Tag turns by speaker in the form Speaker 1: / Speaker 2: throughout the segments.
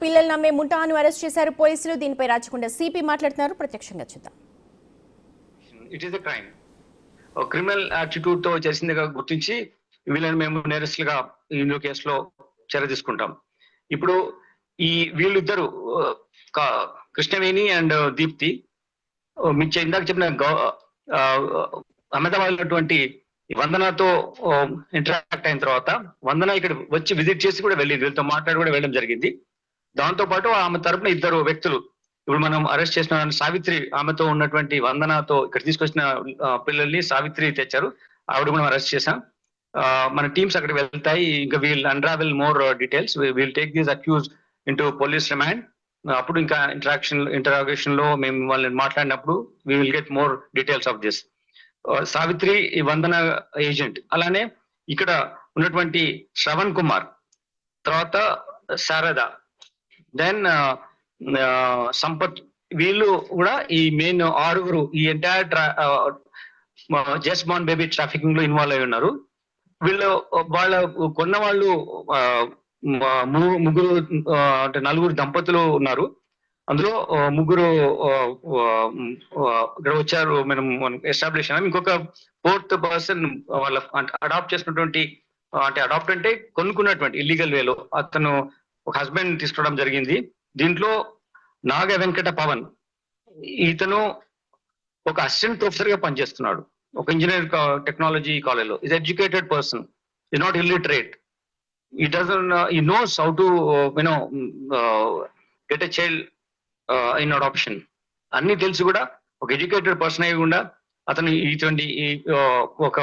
Speaker 1: పిల్లలు నమ్మే ముఠాను అరెస్ట్ చేశారు పోలీసులు. దీనిపై రాచకొండ సిపి మాట్లాడుతున్నారు. ప్రత్యక్షంగా చూద్దాం.
Speaker 2: It is a crime. Criminal attitude తో చేసిందిగా గుర్తించి వీళ్ళని మేము నేరస్తులుగా ఇందులో కేసులో చర్య తీసుకుంటాం. ఇప్పుడు ఈ వీళ్ళిద్దరు కృష్ణవేణి అండ్ దీప్తి ఇందాక చెప్పిన అహ్మదాబాద్ ఉన్నటువంటి వందనతో ఇంటరాక్ట్ అయిన తర్వాత వందన ఇక్కడ వచ్చి విజిట్ చేసి కూడా వెళ్ళింది, వీళ్ళతో మాట్లాడి కూడా వెళ్ళడం జరిగింది. దాంతో పాటు ఆమె తరపున ఇద్దరు వ్యక్తులు ఇప్పుడు మనం అరెస్ట్ చేసిన సావిత్రి, ఆమెతో ఉన్నటువంటి వందనతో ఇక్కడ తీసుకొచ్చిన పిల్లల్ని సావిత్రి తెచ్చారు, ఆవిడ కూడా అరెస్ట్ చేశాం. మన టీమ్స్ అక్కడికి వెళ్తాయి. ఇంకా we'll unravel more details. We'll take these accused into police remand. అప్పుడు ఇంకా ఇంటరాగేషన్ లో మేము వాళ్ళని మాట్లాడినప్పుడు we will get more details of this. Savitri Vandana agent, అలానే ఇక్కడ ఉన్నటువంటి శ్రవణ్ కుమార్, తర్వాత శారద, దెన్ సంపత్, వీళ్ళు కూడా ఈ మెయిన్ ఆరుగురు ఈ entire just born baby trafficking లో ఇన్వాల్వ్ అయి ఉన్నారు. వీళ్ళు వాళ్ళ కొన్న వాళ్ళు ముగ్గురు అంటే నలుగురు దంపతులు ఉన్నారు. అందులో ముగ్గురు ఇక్కడ వచ్చారు, మనం ఎస్టాబ్లిష్ అయినా. ఇంకొక ఫోర్త్ పర్సన్ వాళ్ళ అడాప్ట్ చేసినటువంటి, అంటే అడాప్ట్ అంటే కొనుక్కున్నటువంటి ఇల్లీగల్ వేలో అతను ఒక హస్బెండ్ తీసుకోవడం జరిగింది. దీంట్లో నాగ వెంకట పవన్, ఇతను ఒక అసిస్టెంట్ ప్రొఫెసర్ గా పనిచేస్తున్నాడు ఒక ఇంజనీర్ టెక్నాలజీ కాలేజ్లో. Is educated person, is not illiterate. he doesn't he knows how to get a child in adoption. అన్ని తెలిసి కూడా ఒక ఎడ్యుకేటెడ్ పర్సన్ అయి కూడా అతను ఇటువంటి ఒక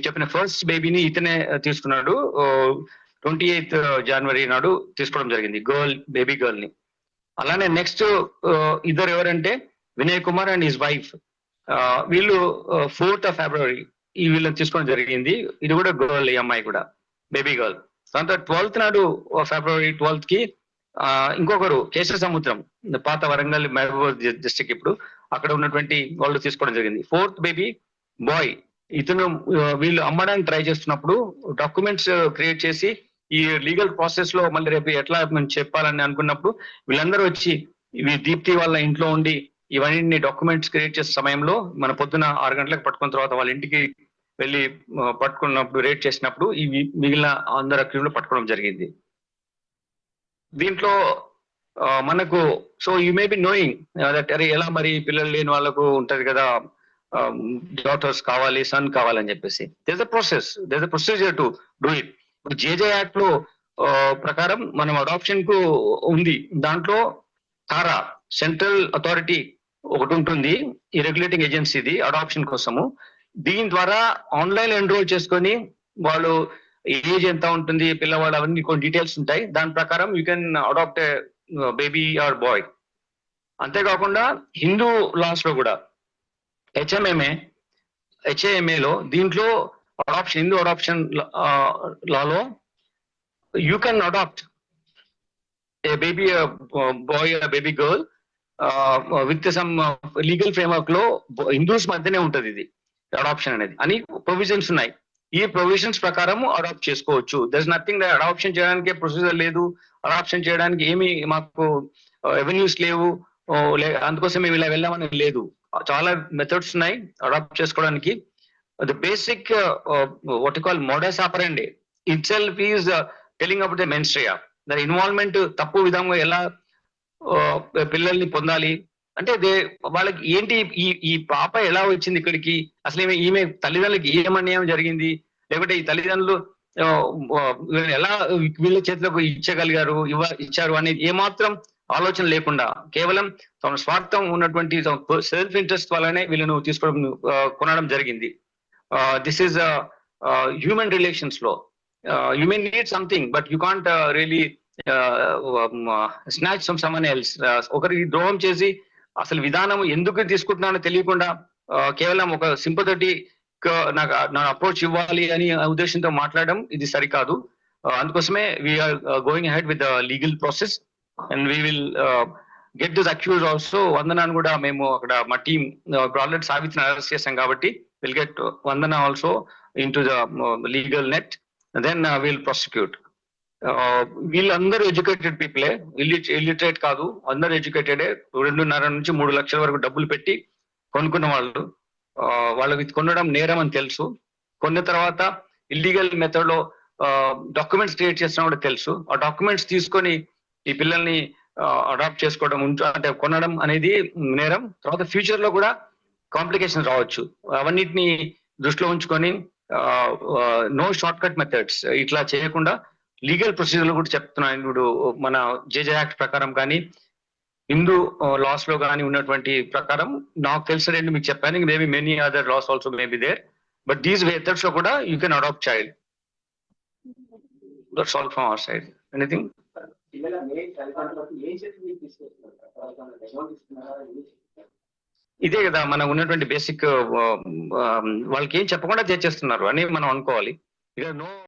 Speaker 2: చెప్పిన ఫస్ట్ బేబీని ఇతనే తీసుకున్నాడు. 28th జనవరి నాడు తీసుకోవడం జరిగింది బేబీ గర్ల్ ని. అలానే నెక్స్ట్ ఇద్దరు ఎవరంటే Vinay Kumar and his wife, వీళ్ళు 4th ఫిబ్రవరి ఈ వీళ్ళని తీసుకోవడం జరిగింది. ఇది కూడా గర్ల్, ఈ అమ్మాయి కూడా బేబీ గర్ల్. దాంతో 12th నాడు ఫిబ్రవరి 12th కి ఇంకొకరు కేశవ సముద్రం, పాత వరంగల్ మహబూబ్ డిస్ట్రిక్ట్, ఇప్పుడు అక్కడ ఉన్నటువంటి వాళ్ళు తీసుకోవడం జరిగింది. 4th బేబీ బాయ్, ఇతను వీళ్ళు అమ్మడానికి ట్రై చేస్తున్నప్పుడు డాక్యుమెంట్స్ క్రియేట్ చేసి ఈ లీగల్ ప్రాసెస్ లో మళ్ళీ రేపు ఎట్లా మేము చెప్పాలని అనుకున్నప్పుడు వీళ్ళందరూ వచ్చి దీప్తి వాళ్ళ ఇంట్లో ఉండి ఇవన్నీ డాక్యుమెంట్స్ క్రియేట్ చేసే సమయంలో మన పొద్దున 6 గంటలకు పట్టుకున్న తర్వాత వాళ్ళ ఇంటికి వెళ్ళి పట్టుకున్నప్పుడు రేట్ చేసినప్పుడు ఈ మిగిలిన అందరు అక్యూజ్లు పట్టుకోవడం జరిగింది. దీంట్లో మనకు so you may be knowing that అరే ఎలా మరి పిల్లలు లేని వాళ్ళకు ఉంటది కదా, డాటర్స్ కావాలి, సన్ కావాలని చెప్పేసి. There is a procedure to do it. ఇప్పుడు జేజే యాక్ట్ లో ప్రకారం మనం అడాప్షన్ కు ఉంది. దాంట్లో తారా సెంట్రల్ అథారిటీ ఒకటి ఉంటుంది, ఈ రెగ్యులేటింగ్ ఏజెన్సీది అడాప్షన్ కోసము. దీని ద్వారా ఆన్లైన్ ఎన్రోల్ చేసుకొని వాళ్ళు ఏజ్ ఎంత ఉంటుంది పిల్లవాడు అవన్నీ కొన్ని డీటెయిల్స్ ఉంటాయి. దాని ప్రకారం you can adopt a baby or boy. అంతేకాకుండా హిందూ లాస్ లో కూడా హెచ్ఏఎంఏలో దీంట్లో అడాప్షన్, హిందూ అడాప్షన్ లాలో you can adopt a baby boy, baby girl with some legal framework లో హిందూస్ మధ్యనే ఉంటది ఇది అడాప్షన్ అనేది అని ప్రొవిజన్స్ ఉన్నాయి. ఈ ప్రొవిజన్స్ ప్రకారం అడాప్ట్ చేసుకోవచ్చు. There is nothing that adoption చేయడానికి ప్రొసీజర్ లేదు, అడాప్షన్ చేయడానికి ఏమి మాకు రెవెన్యూస్ లేవు, అందుకోసం మేము ఇలా వెళ్ళామని లేదు. చాలా మెథడ్స్ ఉన్నాయి అడాప్ట్ చేసుకోవడానికి. The basic what you call modus operandi itself is telling about the ministry. దాని ఇన్వాల్వ్మెంట్ తప్పు విధంగా ఎలా పిల్లల్ని పొందాలి అంటే వాళ్ళకి ఏంటి, ఈ పాప ఎలా వచ్చింది ఇక్కడికి, అసలు ఈమె తల్లిదండ్రులకి ఏం అన్యాయం జరిగింది, లేకపోతే ఈ తల్లిదండ్రులు ఎలా వీళ్ళ చేతిలోకి ఇచ్చారు అనేది ఏమాత్రం ఆలోచన లేకుండా కేవలం తమ స్వార్థం ఉన్నటువంటి సెల్ఫ్ ఇంట్రెస్ట్ వల్లనే వీళ్ళను కొనడం జరిగింది. దిస్ ఈస్ హ్యూమన్ రిలేషన్స్ లో you may need something but you can't really snatch from someone else. ఒకరికి ద్రోహం చేసి అసలు విధానం ఎందుకు తీసుకుంటున్నానో తెలియకుండా కేవలం ఒక సింపథెటిక్ నా అప్రోచ్ ఇవ్వాలి అని ఉద్దేశంతో మాట్లాడడం ఇది సరికాదు. అందుకోసమే we are going ahead with the legal process and we will get this accuse also. వందనాన్ని కూడా మేము అక్కడ మా టీమ్ ఆల్రెడీ సావిత్రిని అరెస్ట్ చేశాం కాబట్టి will get Vandana also into the legal net, then will prosecute. వీళ్ళందరూ ఎడ్యుకేటెడ్ పీపులే, ఇల్లిటరేట్ కాదు, అందరూ ఎడ్యుకేటెడే. 2.5 నుంచి 3 లక్షల వరకు డబ్బులు పెట్టి కొనుక్కున్న వాళ్ళు. వాళ్ళకి కొనడం నేరం అని తెలుసు. కొన్న తర్వాత ఇల్లీగల్ మెథడ్ లో డాక్యుమెంట్స్ క్రియేట్ చేస్తున్నా కూడా తెలుసు. ఆ డాక్యుమెంట్స్ తీసుకొని ఈ పిల్లల్ని అడాప్ట్ చేసుకోవడం అంటే కొనడం అనేది నేరం. తర్వాత ఫ్యూచర్ లో కూడా కాంప్లికేషన్ రావచ్చు. అవన్నిటిని దృష్టిలో ఉంచుకొని నో షార్ట్ కట్ మెథడ్స్ ఇట్లా చేయకుండా లీగల్ ప్రొసీజర్లు కూడా చెప్తున్నాను. ఇప్పుడు మన జేజే యాక్ట్ ప్రకారం కానీ హిందూ లాస్ లో కానీ ఉన్నటువంటి ప్రకారం నాకు తెలిసిన రెండు మీకు చెప్పాను. Maybe many other laws also maybe there, but these methods లో కూడా you can adopt child. That's all from our side. Anything? ఇదే కదా మనకు ఉన్నటువంటి బేసిక్. వాళ్ళకి ఏం చెప్పకుండా చేస్తున్నారు అని మనం అనుకోవాలి. ఇక నో